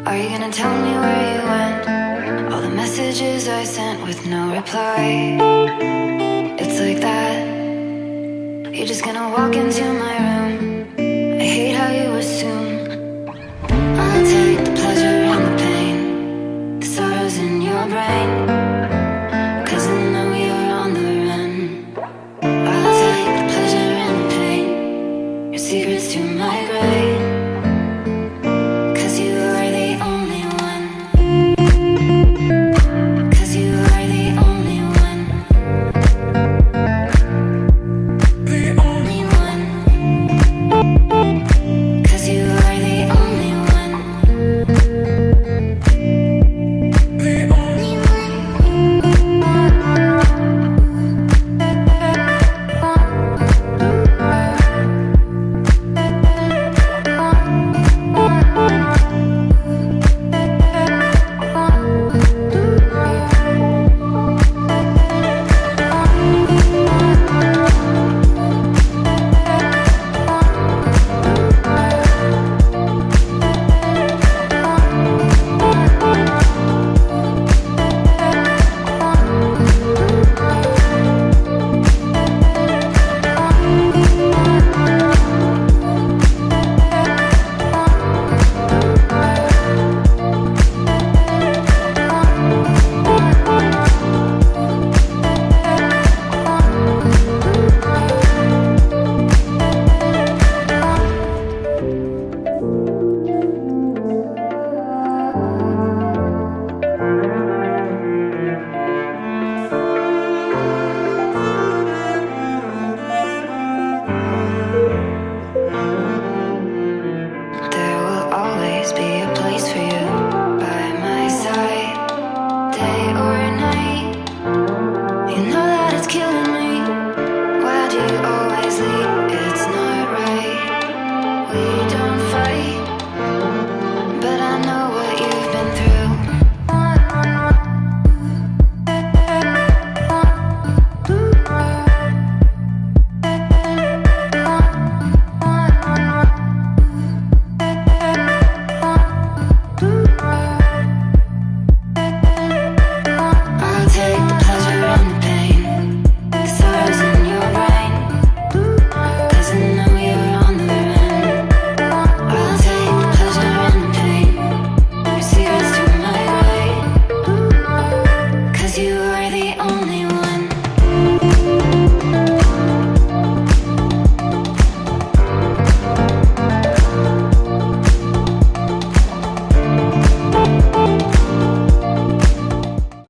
Are you gonna tell me where you went? All the messages I sent with no reply. It's like that. You're just gonna walk into my room. I hate how you assume I'll take the pleasure and the pain, the sorrows in your brain, 'cause I know you're on the run. I'll take the pleasure and the pain, your secrets to my grave.